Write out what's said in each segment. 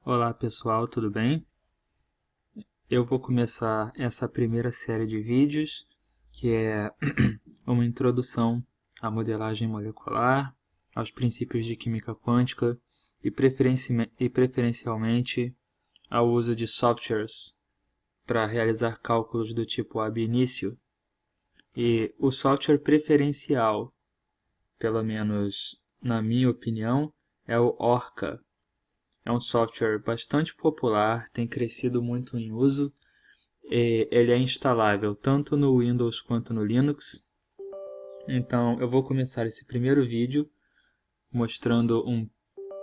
Olá pessoal, tudo bem? Eu vou começar essa primeira série de vídeos, que é uma introdução à modelagem molecular, aos princípios de química quântica e preferencialmente ao uso de softwares para realizar cálculos do tipo ab initio. E o software preferencial, pelo menos na minha opinião, é o Orca. É um software bastante popular, tem crescido muito em uso. Ele é instalável tanto no Windows quanto no Linux. Então eu vou começar esse primeiro vídeo mostrando um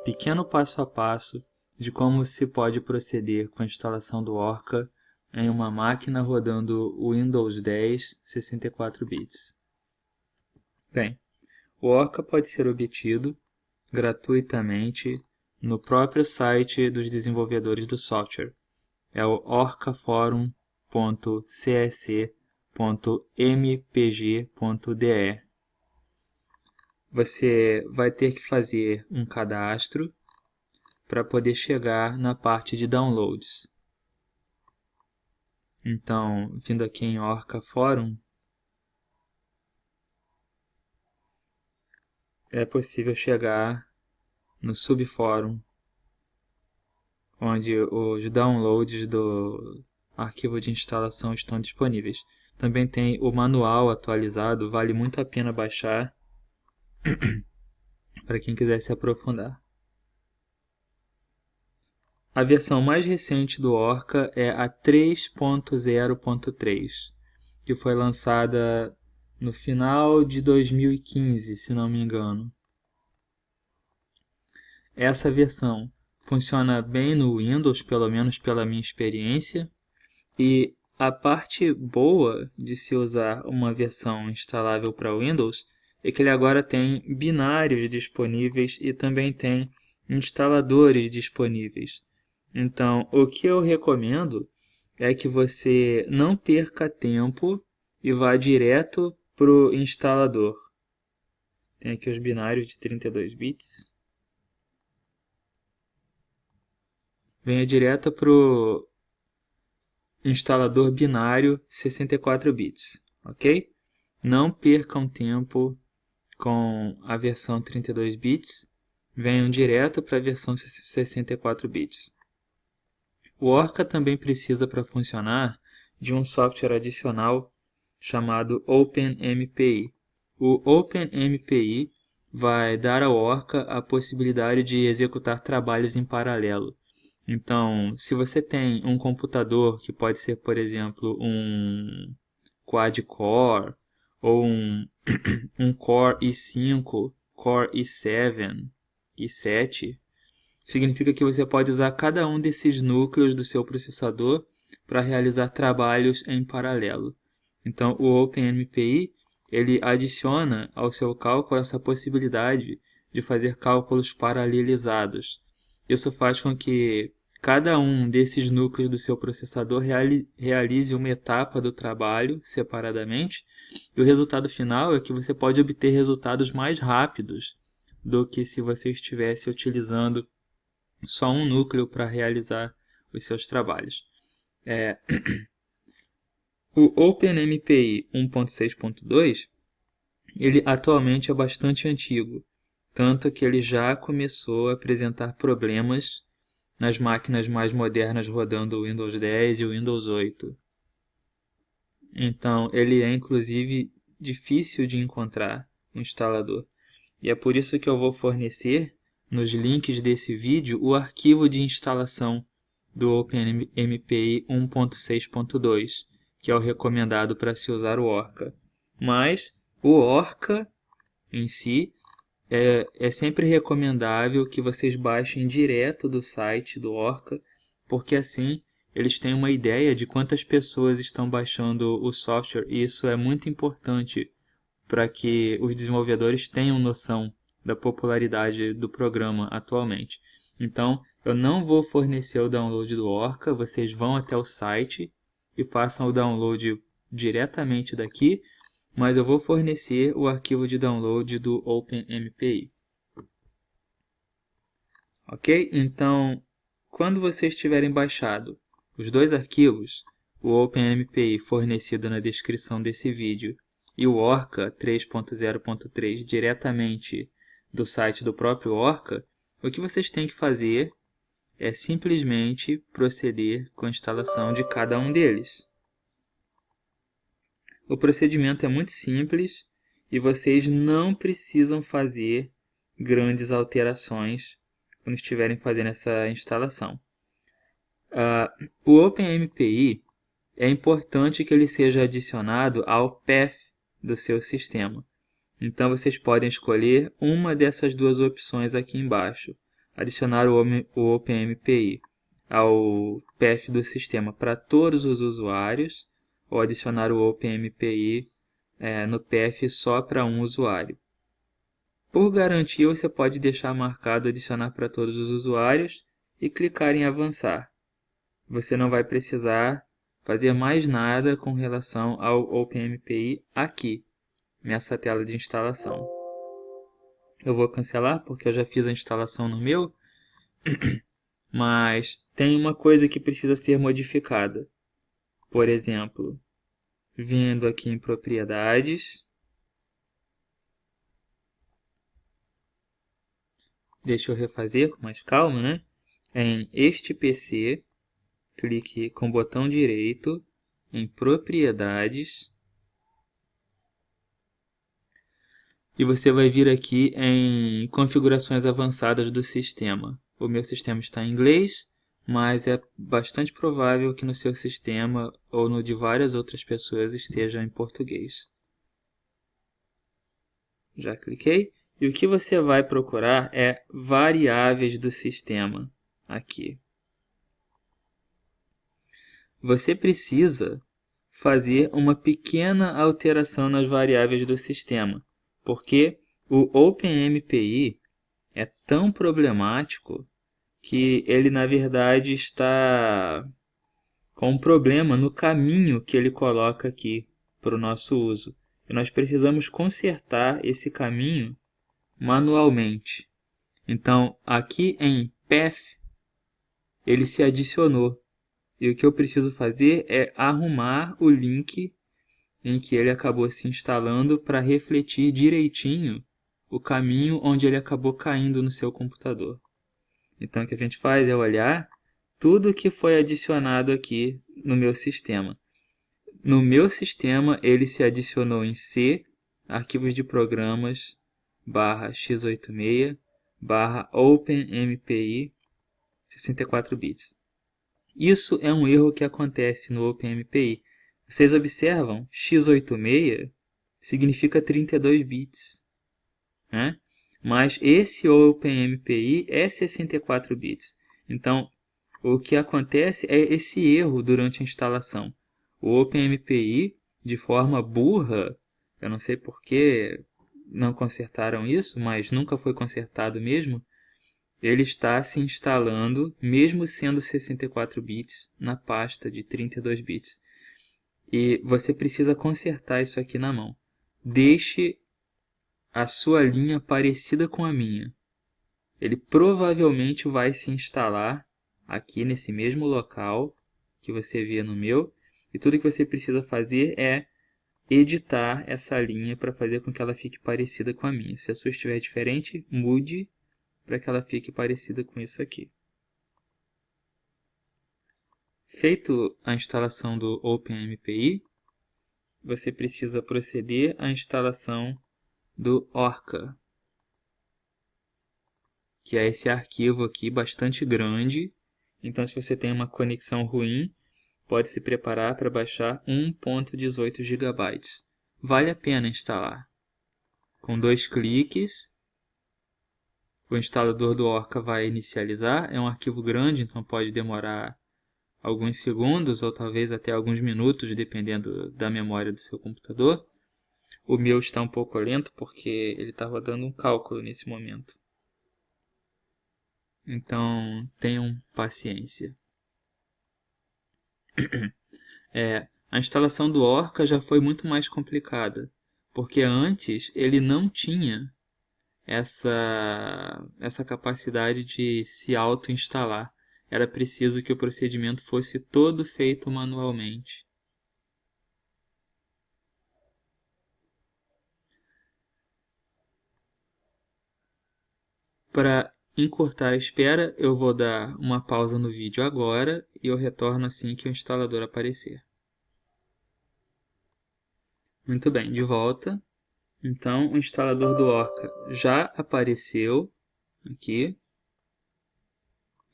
pequeno passo a passo de como se pode proceder com a instalação do Orca em uma máquina rodando o Windows 10 64 bits. Bem, o Orca pode ser obtido gratuitamente no próprio site dos desenvolvedores do software. É o orcaforum.csc.mpg.de. Você vai ter que fazer um cadastro para poder chegar na parte de downloads. Então, vindo aqui em Orca Forum, é possível chegar no subfórum, onde os downloads do arquivo de instalação estão disponíveis. Também tem o manual atualizado, vale muito a pena baixar para quem quiser se aprofundar. A versão mais recente do Orca é a 3.0.3, que foi lançada no final de 2015, se não me engano. Essa versão funciona bem no Windows, pelo menos pela minha experiência, e a parte boa de se usar uma versão instalável para Windows é que ele agora tem binários disponíveis e também tem instaladores disponíveis. Então, o que eu recomendo é que você não perca tempo e vá direto para o instalador. Tem aqui os binários de 32 bits. Venha direto para o instalador binário 64 bits, ok? Não percam tempo com a versão 32 bits. Venham direto para a versão 64 bits. O Orca também precisa, para funcionar, de um software adicional chamado OpenMPI. O OpenMPI vai dar ao Orca a possibilidade de executar trabalhos em paralelo. Então, se você tem um computador que pode ser, por exemplo, um quad-core ou um Core i5, Core i7, i7, significa que você pode usar cada um desses núcleos do seu processador para realizar trabalhos em paralelo. Então, o OpenMPI ele adiciona ao seu cálculo essa possibilidade de fazer cálculos paralelizados. Isso faz com que cada um desses núcleos do seu processador realize uma etapa do trabalho separadamente, e o resultado final é que você pode obter resultados mais rápidos do que se você estivesse utilizando só um núcleo para realizar os seus trabalhos. O OpenMPI 1.6.2 ele atualmente é bastante antigo, tanto que ele já começou a apresentar problemas nas máquinas mais modernas rodando o Windows 10 e o Windows 8. Então, ele é inclusive difícil de encontrar um instalador. E é por isso que eu vou fornecer nos links desse vídeo o arquivo de instalação do OpenMPI 1.6.2, que é o recomendado para se usar o Orca. Mas o Orca em si é sempre recomendável que vocês baixem direto do site do Orca, porque assim eles têm uma ideia de quantas pessoas estão baixando o software, e isso é muito importante para que os desenvolvedores tenham noção da popularidade do programa atualmente. Então, eu não vou fornecer o download do Orca, vocês vão até o site e façam o download diretamente daqui, mas eu vou fornecer o arquivo de download do OpenMPI. Ok? Então, quando vocês tiverem baixado os dois arquivos, o OpenMPI fornecido na descrição desse vídeo e o Orca 3.0.3 diretamente do site do próprio Orca, o que vocês têm que fazer é simplesmente proceder com a instalação de cada um deles. O procedimento é muito simples e vocês não precisam fazer grandes alterações quando estiverem fazendo essa instalação. O OpenMPI é importante que ele seja adicionado ao path do seu sistema. Então vocês podem escolher uma dessas duas opções aqui embaixo. Adicionar o OpenMPI ao path do sistema para todos os usuários ou adicionar o OpenMPI no path só para um usuário. Por garantia, você pode deixar marcado adicionar para todos os usuários e clicar em avançar. Você não vai precisar fazer mais nada com relação ao OpenMPI aqui, nessa tela de instalação. Eu vou cancelar porque eu já fiz a instalação no meu, mas tem uma coisa que precisa ser modificada. Por exemplo, vindo aqui em propriedades, deixa eu refazer com mais calma, né? Em este PC, clique com o botão direito em propriedades e você vai vir aqui em configurações avançadas do sistema. O meu sistema está em inglês, mas é bastante provável que no seu sistema ou no de várias outras pessoas esteja em português. Já cliquei. E o que você vai procurar é variáveis do sistema aqui. Você precisa fazer uma pequena alteração nas variáveis do sistema, porque o OpenMPI é tão problemático que ele, na verdade, está com um problema no caminho que ele coloca aqui para o nosso uso. E nós precisamos consertar esse caminho manualmente. Então, aqui em Path, ele se adicionou. E o que eu preciso fazer é arrumar o link em que ele acabou se instalando para refletir direitinho o caminho onde ele acabou caindo no seu computador. Então, o que a gente faz é olhar tudo que foi adicionado aqui no meu sistema. No meu sistema, ele se adicionou em C, arquivos de programas, /x86, /OpenMPI, 64 bits. Isso é um erro que acontece no OpenMPI. Vocês observam, x86 significa 32 bits, né? Mas esse OpenMPI é 64 bits. Então, o que acontece é esse erro durante a instalação. O OpenMPI, de forma burra, eu não sei por que não consertaram isso, mas nunca foi consertado mesmo, ele está se instalando, mesmo sendo 64 bits, na pasta de 32 bits. E você precisa consertar isso aqui na mão. Deixe a sua linha parecida com a minha. Ele provavelmente vai se instalar aqui nesse mesmo local que você via no meu. E tudo que você precisa fazer é editar essa linha para fazer com que ela fique parecida com a minha. Se a sua estiver diferente, mude para que ela fique parecida com isso aqui. Feito a instalação do OpenMPI, você precisa proceder à instalação do Orca, que é esse arquivo aqui bastante grande. Então, se você tem uma conexão ruim, pode se preparar para baixar 1.18 GB. Vale a pena instalar. Com 2 cliques, o instalador do Orca vai inicializar. É um arquivo grande, então pode demorar alguns segundos ou talvez até alguns minutos, dependendo da memória do seu computador. O meu está um pouco lento porque ele está rodando um cálculo nesse momento. Então, tenham paciência. A instalação do Orca já foi muito mais complicada, porque antes ele não tinha essa capacidade de se auto-instalar. era preciso que o procedimento fosse todo feito manualmente. Para encurtar a espera, eu vou dar uma pausa no vídeo agora e eu retorno assim que o instalador aparecer. Muito bem, de volta. Então, o instalador do Orca já apareceu aqui.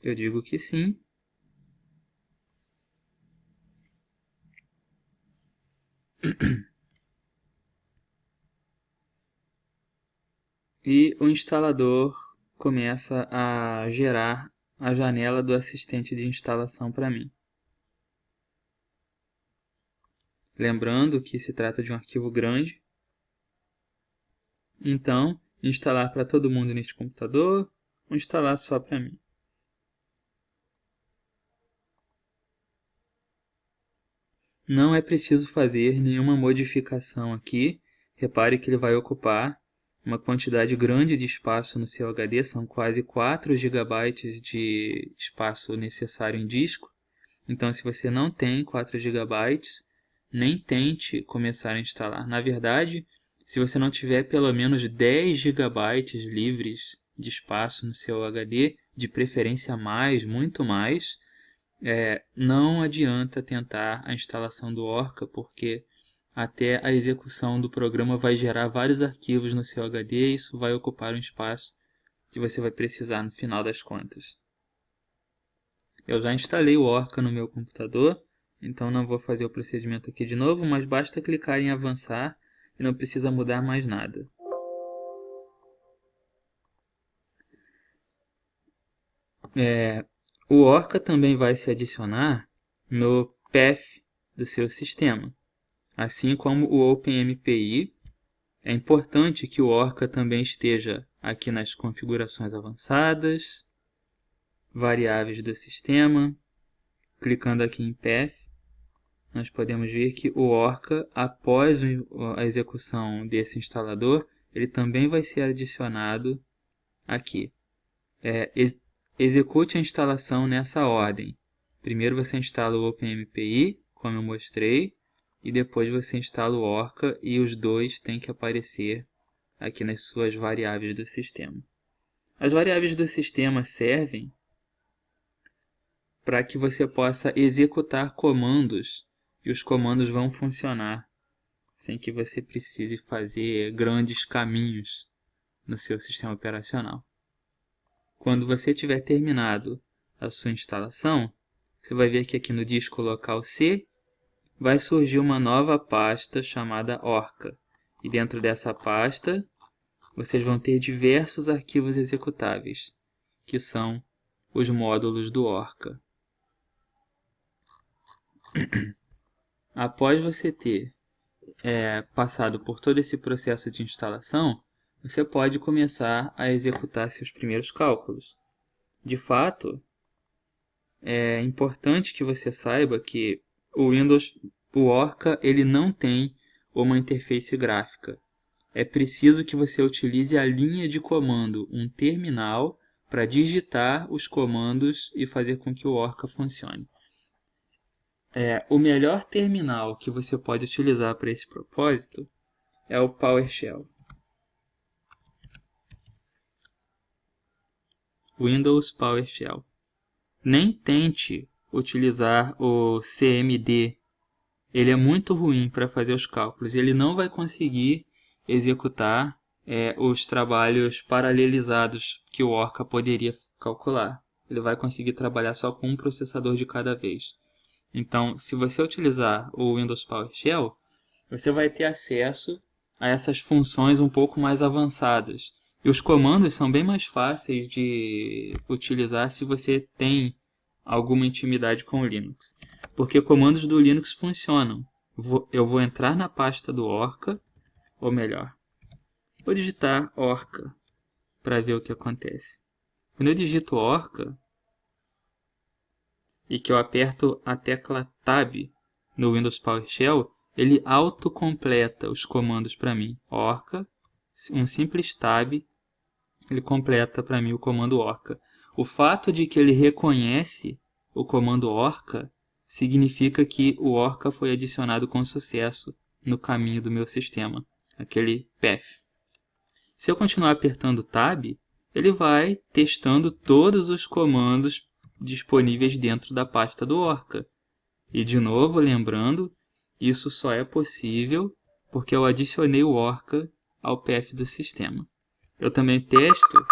Eu digo que sim. E o instalador começa a gerar a janela do assistente de instalação para mim. Lembrando que se trata de um arquivo grande. Então, instalar para todo mundo neste computador ou instalar só para mim. Não é preciso fazer nenhuma modificação aqui. Repare que ele vai ocupar uma quantidade grande de espaço no seu HD, são quase 4 GB de espaço necessário em disco. Então, se você não tem 4 GB, nem tente começar a instalar. Na verdade, se você não tiver pelo menos 10 GB livres de espaço no seu HD, de preferência mais, muito mais, não adianta tentar a instalação do Orca, porque até a execução do programa vai gerar vários arquivos no seu HD e isso vai ocupar um espaço que você vai precisar no final das contas. Eu já instalei o Orca no meu computador, então não vou fazer o procedimento aqui de novo, mas basta clicar em avançar e não precisa mudar mais nada. O Orca também vai se adicionar no path do seu sistema. Assim como o OpenMPI, é importante que o Orca também esteja aqui nas configurações avançadas, variáveis do sistema. Clicando aqui em path, nós podemos ver que o Orca, após a execução desse instalador, ele também vai ser adicionado aqui. Execute a instalação nessa ordem. Primeiro você instala o OpenMPI, como eu mostrei, e depois você instala o Orca e os dois têm que aparecer aqui nas suas variáveis do sistema. As variáveis do sistema servem para que você possa executar comandos e os comandos vão funcionar sem que você precise fazer grandes caminhos no seu sistema operacional. Quando você tiver terminado a sua instalação, você vai ver que aqui no disco local C vai surgir uma nova pasta chamada Orca. E dentro dessa pasta, vocês vão ter diversos arquivos executáveis, que são os módulos do Orca. Após você ter passado por todo esse processo de instalação, você pode começar a executar seus primeiros cálculos. De fato, é importante que você saiba que o Orca, ele não tem uma interface gráfica. É preciso que você utilize a linha de comando, um terminal, para digitar os comandos e fazer com que o Orca funcione. O melhor terminal que você pode utilizar para esse propósito é o PowerShell. Windows PowerShell. Nem tente utilizar o CMD. Ele é muito ruim para fazer os cálculos. Ele não vai conseguir executar os trabalhos paralelizados que o Orca poderia calcular. Ele vai conseguir trabalhar só com um processador de cada vez. Então, se você utilizar o Windows PowerShell, você vai ter acesso a essas funções um pouco mais avançadas. E os comandos são bem mais fáceis de utilizar se você tem alguma intimidade com o Linux. Porque comandos do Linux funcionam. Eu vou entrar na pasta do Orca, ou melhor, vou digitar Orca para ver o que acontece. Quando eu digito Orca e que eu aperto a tecla Tab no Windows PowerShell, ele autocompleta os comandos para mim. Orca, um simples Tab, ele completa para mim o comando Orca. O fato de que ele reconhece o comando Orca significa que o Orca foi adicionado com sucesso no caminho do meu sistema, aquele path. Se eu continuar apertando Tab, ele vai testando todos os comandos disponíveis dentro da pasta do Orca. E de novo, lembrando, isso só é possível porque eu adicionei o Orca ao path do sistema. Eu também testo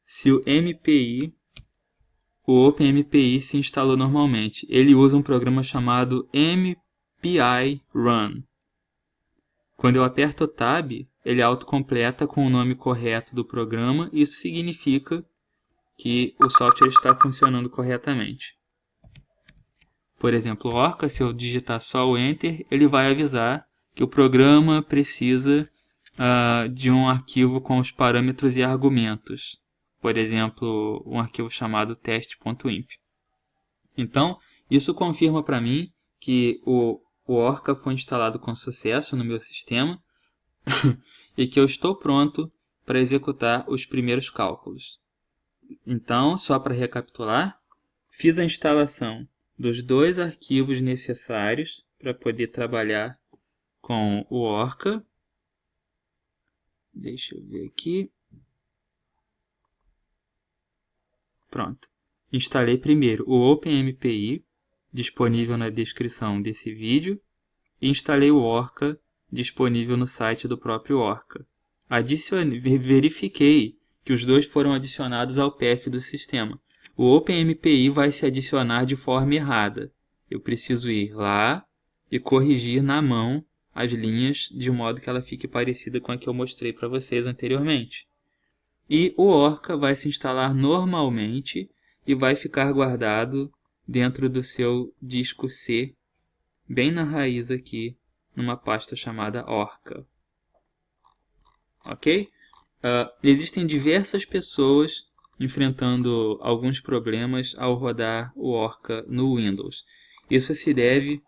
se o MPI, o OpenMPI se instalou normalmente. Ele usa um programa chamado MPI Run. Quando eu aperto o Tab, ele autocompleta com o nome correto do programa. Isso significa que o software está funcionando corretamente. Por exemplo, Orca, se eu digitar só o Enter, ele vai avisar que o programa precisa de um arquivo com os parâmetros e argumentos. Por exemplo, um arquivo chamado test.imp. Então, isso confirma para mim que o Orca foi instalado com sucesso no meu sistema e que eu estou pronto para executar os primeiros cálculos. Então, só para recapitular, fiz a instalação dos 2 arquivos necessários para poder trabalhar com o Orca. Deixa eu ver aqui. Pronto. Instalei primeiro o OpenMPI, disponível na descrição desse vídeo, e instalei o Orca, disponível no site do próprio Orca. Verifiquei que os 2 foram adicionados ao path do sistema. O OpenMPI vai se adicionar de forma errada. Eu preciso ir lá e corrigir na mão as linhas de modo que ela fique parecida com a que eu mostrei para vocês anteriormente. E o Orca vai se instalar normalmente e vai ficar guardado dentro do seu disco C, bem na raiz aqui, numa pasta chamada Orca. Ok? Existem diversas pessoas enfrentando alguns problemas ao rodar o Orca no Windows. Isso se deve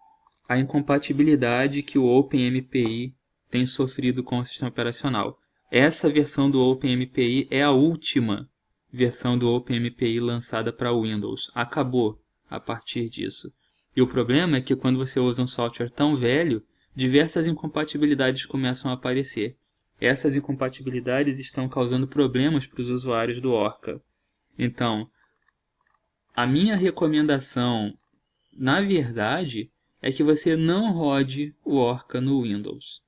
à incompatibilidade que o OpenMPI tem sofrido com o sistema operacional. Essa versão do OpenMPI é a última versão do OpenMPI lançada para o Windows. Acabou a partir disso. E o problema é que quando você usa um software tão velho, diversas incompatibilidades começam a aparecer. Essas incompatibilidades estão causando problemas para os usuários do Orca. Então, a minha recomendação, na verdade, é que você não rode o Orca no Windows.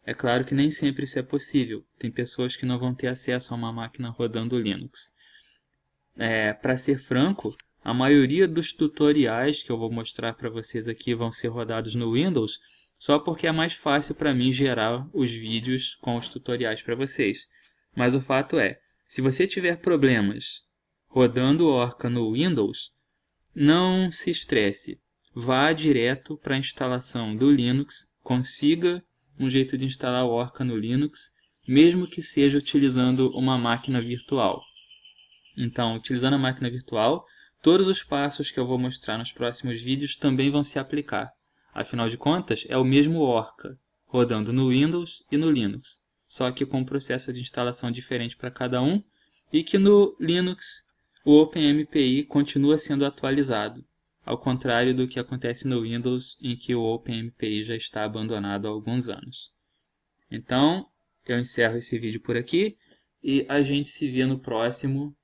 É claro que nem sempre isso é possível. Tem pessoas que não vão ter acesso a uma máquina rodando Linux. Para ser franco, a maioria dos tutoriais que eu vou mostrar para vocês aqui vão ser rodados no Windows, só porque é mais fácil para mim gerar os vídeos com os tutoriais para vocês. Mas o fato é, se você tiver problemas rodando o Orca no Windows, não se estresse. Vá direto para a instalação do Linux, consiga um jeito de instalar o Orca no Linux, mesmo que seja utilizando uma máquina virtual. Então, utilizando a máquina virtual, todos os passos que eu vou mostrar nos próximos vídeos também vão se aplicar. Afinal de contas, é o mesmo Orca, rodando no Windows e no Linux, só que com um processo de instalação diferente para cada um, e que no Linux o OpenMPI continua sendo atualizado, ao contrário do que acontece no Windows, em que o OpenMPI já está abandonado há alguns anos. Então, eu encerro esse vídeo por aqui e a gente se vê no próximo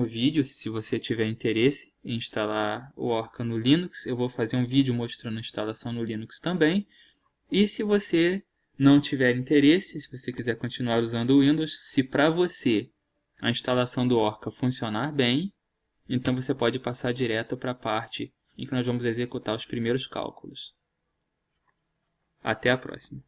vídeo. Se você tiver interesse em instalar o Orca no Linux, eu vou fazer um vídeo mostrando a instalação no Linux também. E se você não tiver interesse, se você quiser continuar usando o Windows, se para você a instalação do Orca funcionar bem, então você pode passar direto para a parte em que nós vamos executar os primeiros cálculos. Até a próxima.